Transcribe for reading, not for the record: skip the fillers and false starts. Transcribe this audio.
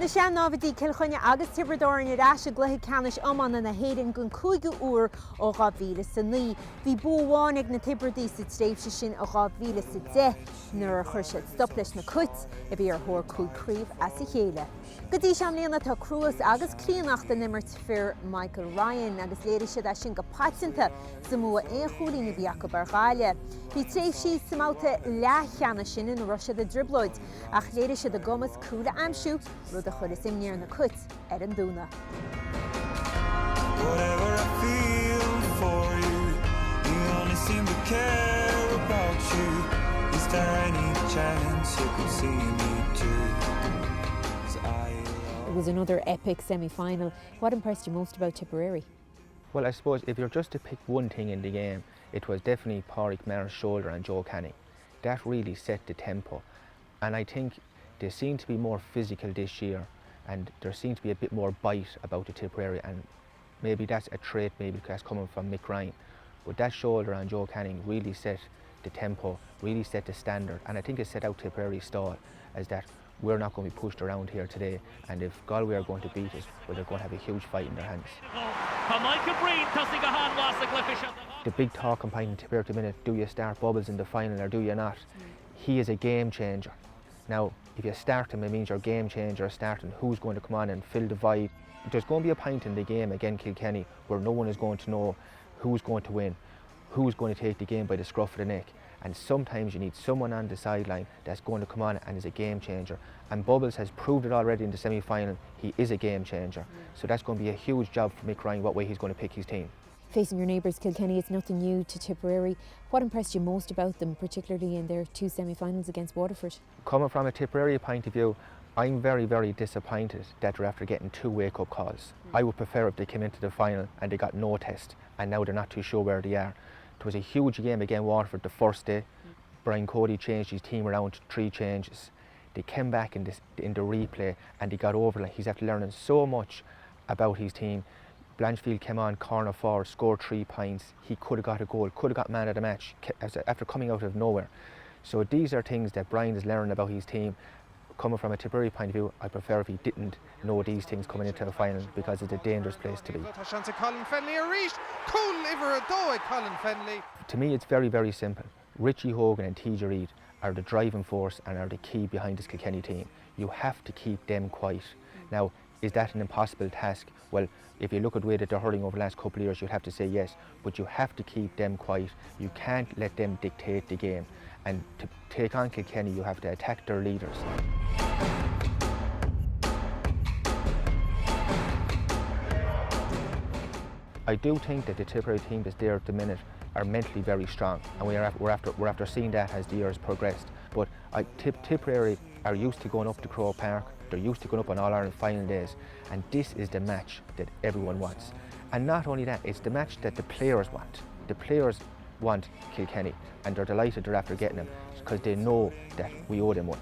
Na sean nábhadí cilchuine agus tibredoir in iráis a gluthe canis amana na héireann gon 5 uair ó 2009. Bhí buamháin ag na tibredaí sa tréimhse sin ó 2010 nuair a chuir siad stop leis na cuit a bhí ar thóir cúigcríomh as a chéile. Go dtí sean líonna tá cruas agus críanachta nimmert fear Michael Ryan agus léidir siad a sin go páitinta sa mua éonchúlaí na bhíacha bar gáile. Bhí tréimh siad sa máta leathcheanna sin in Russia de driblóid ach léidir siad a gomas cúla amsú rud a chur is imníar na cuit ar an dúna. Whatever I feel for you, you only seem to care about you. Is there any chance you could see me too? It was another epic semi-final. What impressed you most about Tipperary? Well, I suppose if you're just to pick one thing in the game, it was definitely Pádraig Maher's shoulder and Joe Canning. That really set the tempo. And I think they seem to be more physical this year and there seemed to be a bit more bite about the Tipperary, and maybe that's a trait maybe that's coming from Mick Ryan. But that shoulder and Joe Canning really set the tempo, really set the standard, and I think it set out Tipperary's stall as that we're not going to be pushed around here today, and if Galway are going to beat us, well, they're going to have a huge fight in their hands. The big talking point in Tipperary at the minute, do you start Bubbles in the final or do you not? He is a game changer. Now, if you start him, it means your game changer is starting. Who's going to come on and fill the void? There's going to be a point in the game against Kilkenny where no one is going to know who's going to win, who's going to take the game by the scruff of the neck. And sometimes you need someone on the sideline that's going to come on and is a game changer. And Bubbles has proved it already in the semi-final. He is a game changer. So that's going to be a huge job for Mick Ryan, what way he's going to pick his team. Facing your neighbours Kilkenny, it's nothing new to Tipperary. What impressed you most about them, particularly in their 2 semi-finals against Waterford? Coming from a Tipperary point of view, I'm very, very disappointed that they're after getting 2 wake-up calls. I would prefer if they came into the final and they got no test, and now they're not too sure where they are. It was a huge game against Waterford the first day. Brian Cody changed his team around 3 changes. They came back in the replay and they got over it. He's after learning so much about his team. Blanchfield came on, corner forward, scored 3 points. He could have got a goal, could have got man of the match after coming out of nowhere. So these are things that Brian is learning about his team. Coming from a Tipperary point of view, I prefer if he didn't know these things coming into the final because it's a dangerous place to be. To me, it's very, very simple. Richie Hogan and TJ Reid are the driving force and are the key behind this Kilkenny team. You have to keep them quiet. Now, is that an impossible task? Well, if you look at the way that they're hurling over the last couple of years, you'd have to say yes, but you have to keep them quiet. You can't let them dictate the game. And to take on Kilkenny, you have to attack their leaders. I do think that the Tipperary team that's there at the minute are mentally very strong, and we're after seeing that as the years progressed. But Tipperary are used to going up to Croke Park, they're used to going up on All-Ireland final days, and this is the match that everyone wants. And not only that, it's the match that the players want. The players want Kilkenny, and they're delighted they're after getting them because they know that we owe them one.